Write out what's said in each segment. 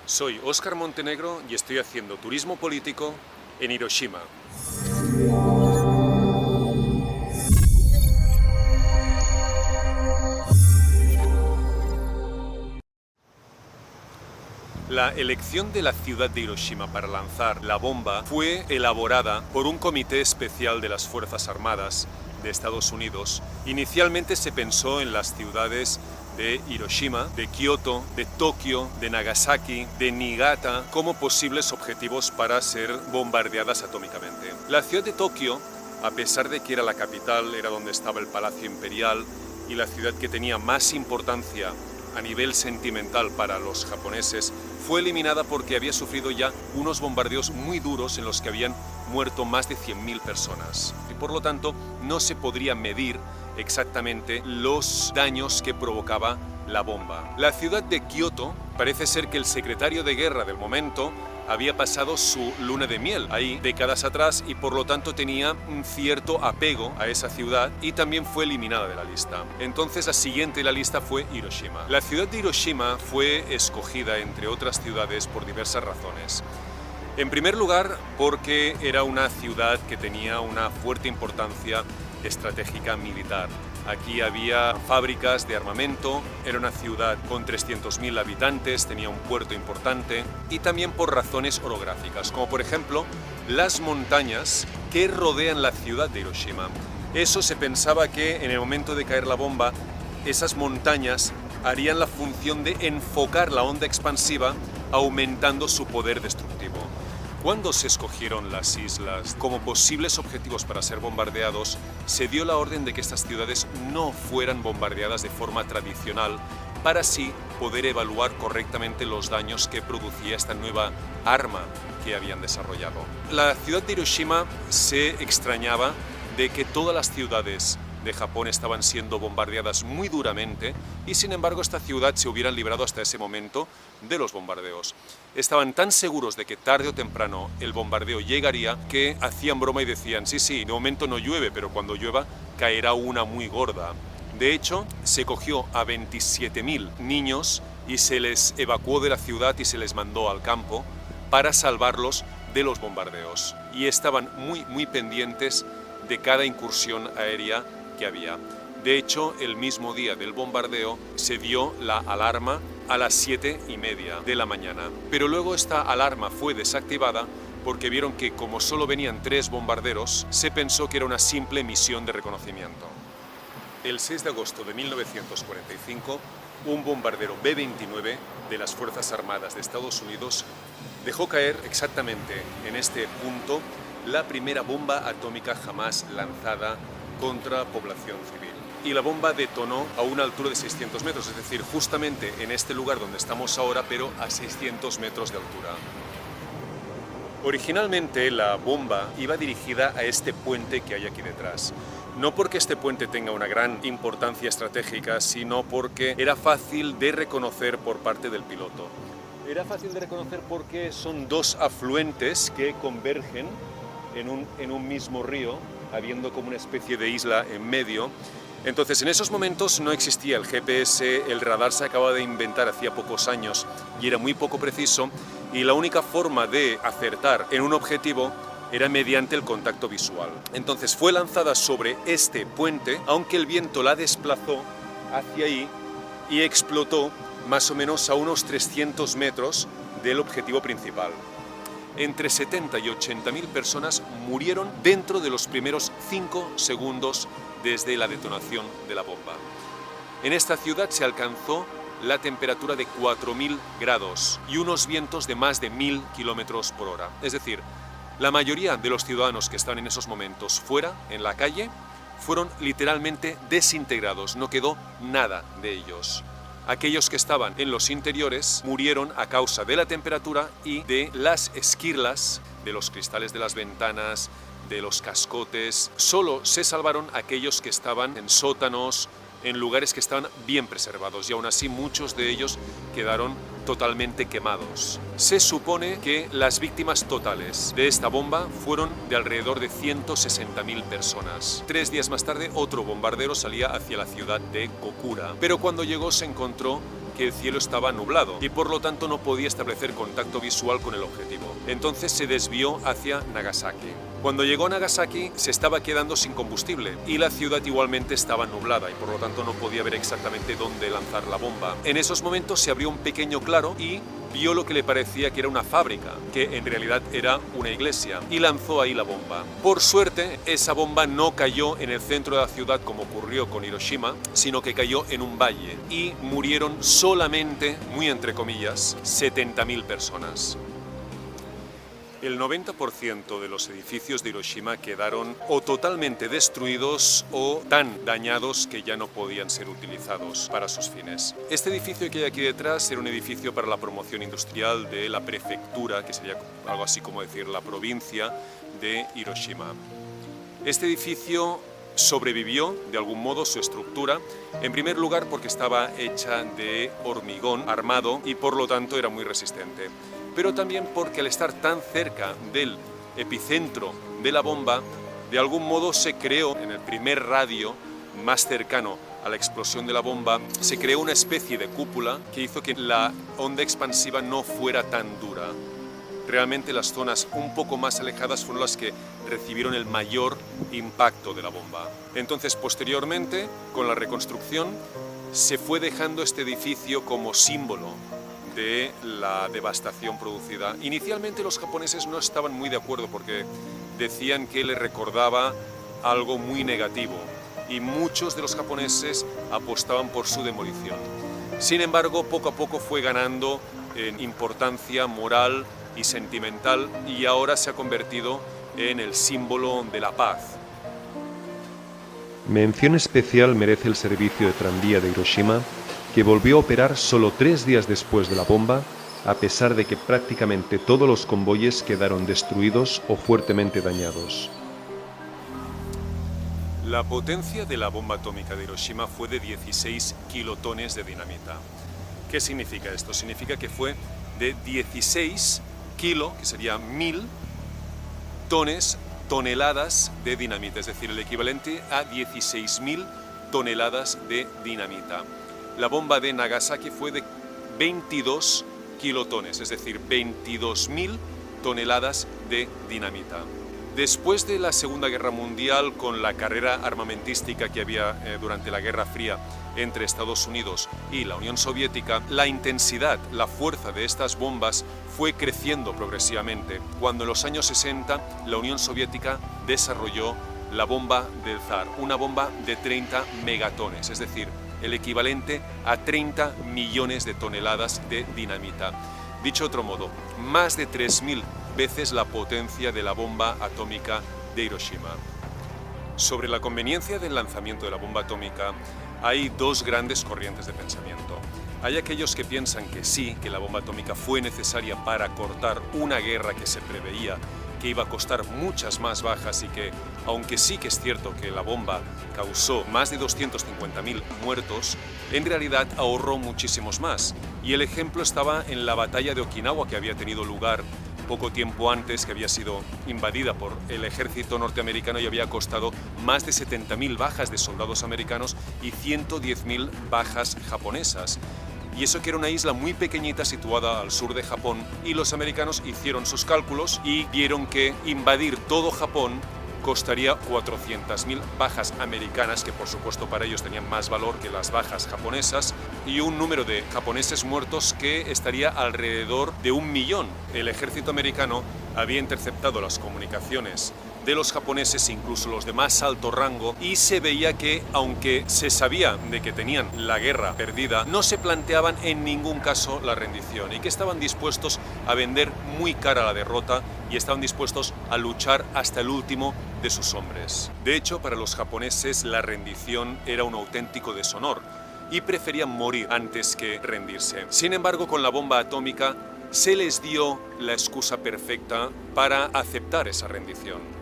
Soy Óscar Montenegro y estoy haciendo turismo político en Hiroshima. La elección de la ciudad de Hiroshima para lanzar la bomba fue elaborada por un comité especial de las Fuerzas Armadas de Estados Unidos. Inicialmente se pensó en las ciudades de Hiroshima, de Kioto, de Tokio, de Nagasaki, de Niigata como posibles objetivos para ser bombardeadas atómicamente. La ciudad de Tokio, a pesar de que era la capital, era donde estaba el Palacio Imperial y la ciudad que tenía más importancia a nivel sentimental para los japoneses, fue eliminada porque había sufrido ya unos bombardeos muy duros en los que habían muerto más de 100.000 personas. Y por lo tanto no se podría medir exactamente los daños que provocaba la bomba. La ciudad de Kioto, parece ser que el secretario de guerra del momento había pasado su luna de miel ahí décadas atrás y por lo tanto tenía un cierto apego a esa ciudad y también fue eliminada de la lista. Entonces la siguiente en la lista fue Hiroshima. La ciudad de Hiroshima fue escogida entre otras ciudades por diversas razones. En primer lugar, porque era una ciudad que tenía una fuerte importancia estratégica militar. Aquí había fábricas de armamento, era una ciudad con 300.000 habitantes, tenía un puerto importante y también por razones orográficas, como por ejemplo las montañas que rodean la ciudad de Hiroshima. Eso se pensaba que en el momento de caer la bomba, esas montañas harían la función de enfocar la onda expansiva, aumentando su poder destructivo. Cuando se escogieron las islas como posibles objetivos para ser bombardeados, se dio la orden de que estas ciudades no fueran bombardeadas de forma tradicional para así poder evaluar correctamente los daños que producía esta nueva arma que habían desarrollado. La ciudad de Hiroshima se extrañaba de que todas las ciudades de Japón estaban siendo bombardeadas muy duramente y sin embargo esta ciudad se hubieran librado hasta ese momento de los bombardeos. Estaban tan seguros de que tarde o temprano el bombardeo llegaría que hacían broma y decían sí, de momento no llueve, pero cuando llueva caerá una muy gorda. De hecho, se cogió a 27.000 niños y se les evacuó de la ciudad y se les mandó al campo para salvarlos de los bombardeos. Y estaban muy pendientes de cada incursión aérea que había. De hecho, el mismo día del bombardeo se dio la alarma a las 7:30 de la mañana. Pero luego esta alarma fue desactivada porque vieron que como solo venían 3 bombarderos, se pensó que era una simple misión de reconocimiento. El 6 de agosto de 1945, un bombardero B-29 de las Fuerzas Armadas de Estados Unidos dejó caer exactamente en este punto la primera bomba atómica jamás lanzada contra población civil. Y la bomba detonó a una altura de 600 metros, es decir, justamente en este lugar donde estamos ahora, pero a 600 metros de altura. Originalmente la bomba iba dirigida a este puente que hay aquí detrás. No porque este puente tenga una gran importancia estratégica, sino porque era fácil de reconocer por parte del piloto. Era fácil de reconocer porque son 2 afluentes que convergen en un mismo río, habiendo como una especie de isla en medio. Entonces, en esos momentos no existía el GPS, el radar se acaba de inventar hacía pocos años y era muy poco preciso, y la única forma de acertar en un objetivo era mediante el contacto visual. Entonces fue lanzada sobre este puente, aunque el viento la desplazó hacia ahí y explotó más o menos a unos 300 metros del objetivo principal. Entre 70 y 80.000 personas murieron dentro de los primeros 5 segundos desde la detonación de la bomba. En esta ciudad se alcanzó la temperatura de 4.000 grados y unos vientos de más de 1.000 kilómetros por hora. Es decir, la mayoría de los ciudadanos que estaban en esos momentos fuera, en la calle, fueron literalmente desintegrados, no quedó nada de ellos. Aquellos que estaban en los interiores murieron a causa de la temperatura y de las esquirlas, de los cristales de las ventanas, de los cascotes. Solo se salvaron aquellos que estaban en sótanos, en lugares que estaban bien preservados, y aún así muchos de ellos quedaron totalmente quemados. Se supone que las víctimas totales de esta bomba fueron de alrededor de 160.000 personas. 3 días más tarde, otro bombardero salía hacia la ciudad de Kokura, pero cuando llegó se encontró que el cielo estaba nublado y por lo tanto no podía establecer contacto visual con el objetivo. Entonces se desvió hacia Nagasaki. Cuando llegó a Nagasaki se estaba quedando sin combustible y la ciudad igualmente estaba nublada y por lo tanto no podía ver exactamente dónde lanzar la bomba. En esos momentos se abrió un pequeño claro y vio lo que le parecía que era una fábrica, que en realidad era una iglesia, y lanzó ahí la bomba. Por suerte, esa bomba no cayó en el centro de la ciudad como ocurrió con Hiroshima, sino que cayó en un valle y murieron solamente, muy entre comillas, 70.000 personas. El 90% de los edificios de Hiroshima quedaron o totalmente destruidos o tan dañados que ya no podían ser utilizados para sus fines. Este edificio que hay aquí detrás era un edificio para la promoción industrial de la prefectura, que sería algo así como decir la provincia de Hiroshima. Este edificio sobrevivió de algún modo su estructura, en primer lugar porque estaba hecha de hormigón armado y por lo tanto era muy resistente, pero también porque al estar tan cerca del epicentro de la bomba, de algún modo se creó en el primer radio más cercano a la explosión de la bomba, se creó una especie de cúpula que hizo que la onda expansiva no fuera tan dura. Realmente las zonas un poco más alejadas fueron las que recibieron el mayor impacto de la bomba. Entonces, posteriormente, con la reconstrucción, se fue dejando este edificio como símbolo de la devastación producida. Inicialmente los japoneses no estaban muy de acuerdo porque decían que les recordaba algo muy negativo y muchos de los japoneses apostaban por su demolición. Sin embargo, poco a poco fue ganando en importancia moral y sentimental y ahora se ha convertido en el símbolo de la paz. Mención especial merece el servicio de tranvía de Hiroshima, que volvió a operar solo 3 días después de la bomba, a pesar de que prácticamente todos los convoyes quedaron destruidos o fuertemente dañados. La potencia de la bomba atómica de Hiroshima fue de 16 kilotones de dinamita. ¿Qué significa esto? Significa que fue de 16 kilo, que sería 1000 toneladas de dinamita, es decir, el equivalente a 16.000 toneladas de dinamita. La bomba de Nagasaki fue de 22 kilotones, es decir, 22.000 toneladas de dinamita. Después de la Segunda Guerra Mundial, con la carrera armamentística que había durante la Guerra Fría entre Estados Unidos y la Unión Soviética, la intensidad, la fuerza de estas bombas fue creciendo progresivamente. Cuando en los años 60 la Unión Soviética desarrolló la bomba del Zar, una bomba de 30 megatones, es decir, el equivalente a 30 millones de toneladas de dinamita. Dicho de otro modo, más de 3.000 veces la potencia de la bomba atómica de Hiroshima. Sobre la conveniencia del lanzamiento de la bomba atómica hay dos grandes corrientes de pensamiento. Hay aquellos que piensan que sí, que la bomba atómica fue necesaria para cortar una guerra que se preveía que iba a costar muchas más bajas y que, aunque sí que es cierto que la bomba causó más de 250.000 muertos, en realidad ahorró muchísimos más. Y el ejemplo estaba en la batalla de Okinawa, que había tenido lugar poco tiempo antes, que había sido invadida por el ejército norteamericano y había costado más de 70.000 bajas de soldados americanos y 110.000 bajas japonesas. Y eso que era una isla muy pequeñita situada al sur de Japón, y los americanos hicieron sus cálculos y vieron que invadir todo Japón costaría 400.000 bajas americanas, que por supuesto para ellos tenían más valor que las bajas japonesas, y un número de japoneses muertos que estaría alrededor de 1.000.000. El ejército americano había interceptado las comunicaciones de los japoneses, incluso los de más alto rango, y se veía que, aunque se sabía de que tenían la guerra perdida, no se planteaban en ningún caso la rendición y que estaban dispuestos a vender muy cara la derrota y estaban dispuestos a luchar hasta el último de sus hombres. De hecho, para los japoneses la rendición era un auténtico deshonor y preferían morir antes que rendirse. Sin embargo, con la bomba atómica se les dio la excusa perfecta para aceptar esa rendición.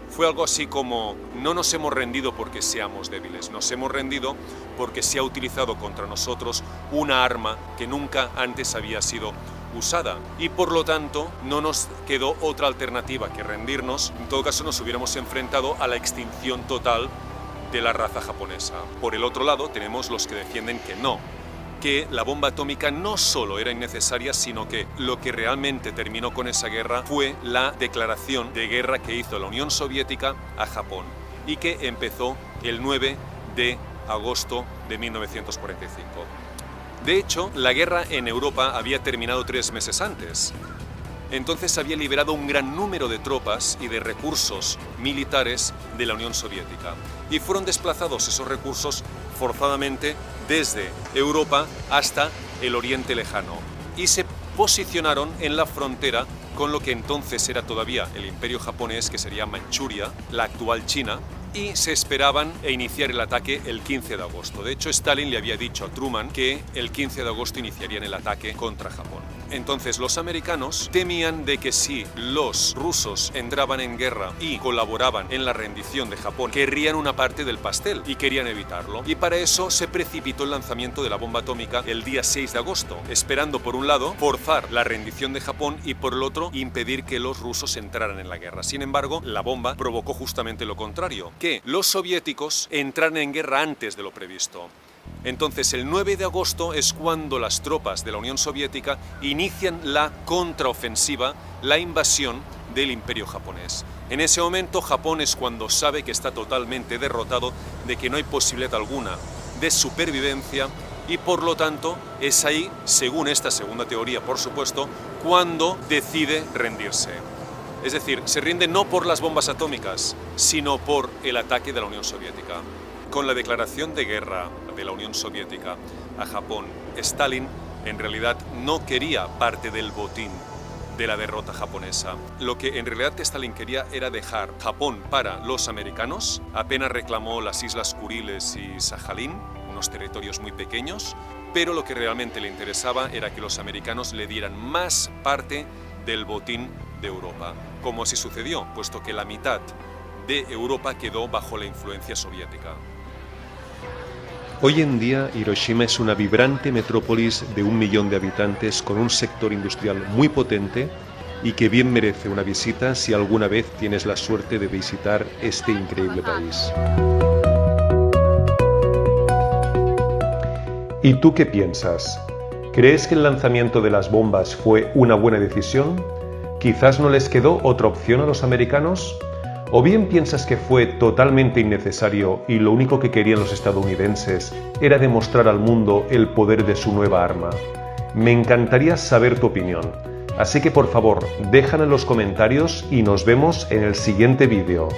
Fue algo así como: no nos hemos rendido porque seamos débiles, nos hemos rendido porque se ha utilizado contra nosotros una arma que nunca antes había sido usada y por lo tanto no nos quedó otra alternativa que rendirnos. En todo caso, nos hubiéramos enfrentado a la extinción total de la raza japonesa. Por el otro lado tenemos los que defienden que no, que la bomba atómica no solo era innecesaria, sino que lo que realmente terminó con esa guerra fue la declaración de guerra que hizo la Unión Soviética a Japón y que empezó el 9 de agosto de 1945. De hecho, la guerra en Europa había terminado 3 meses antes. Entonces había liberado un gran número de tropas y de recursos militares de la Unión Soviética. Y fueron desplazados esos recursos forzadamente desde Europa hasta el Oriente Lejano. Y se posicionaron en la frontera con lo que entonces era todavía el Imperio japonés, que sería Manchuria, la actual China, y se esperaban iniciar el ataque el 15 de agosto. De hecho, Stalin le había dicho a Truman que el 15 de agosto iniciarían el ataque contra Japón. Entonces los americanos temían de que si los rusos entraban en guerra y colaboraban en la rendición de Japón, querrían una parte del pastel y querían evitarlo. Y para eso se precipitó el lanzamiento de la bomba atómica el día 6 de agosto, esperando por un lado forzar la rendición de Japón y por el otro impedir que los rusos entraran en la guerra. Sin embargo, la bomba provocó justamente lo contrario, que los soviéticos entraran en guerra antes de lo previsto. Entonces, el 9 de agosto es cuando las tropas de la Unión Soviética inician la contraofensiva, la invasión del Imperio japonés. En ese momento, Japón es cuando sabe que está totalmente derrotado, de que no hay posibilidad alguna de supervivencia y por lo tanto es ahí, según esta segunda teoría, por supuesto, cuando decide rendirse. Es decir, se rinde no por las bombas atómicas, sino por el ataque de la Unión Soviética. Con la declaración de guerra de la Unión Soviética a Japón, Stalin en realidad no quería parte del botín de la derrota japonesa. Lo que en realidad Stalin quería era dejar Japón para los americanos. Apenas reclamó las Islas Kuriles y Sajalín, unos territorios muy pequeños, pero lo que realmente le interesaba era que los americanos le dieran más parte del botín de Europa, como así sucedió, puesto que la mitad de Europa quedó bajo la influencia soviética. Hoy en día, Hiroshima es una vibrante metrópolis de 1 millón de habitantes con un sector industrial muy potente y que bien merece una visita si alguna vez tienes la suerte de visitar este increíble país. ¿Y tú qué piensas? ¿Crees que el lanzamiento de las bombas fue una buena decisión? ¿Quizás no les quedó otra opción a los americanos? ¿O bien piensas que fue totalmente innecesario y lo único que querían los estadounidenses era demostrar al mundo el poder de su nueva arma? Me encantaría saber tu opinión, así que por favor déjala en los comentarios y nos vemos en el siguiente vídeo.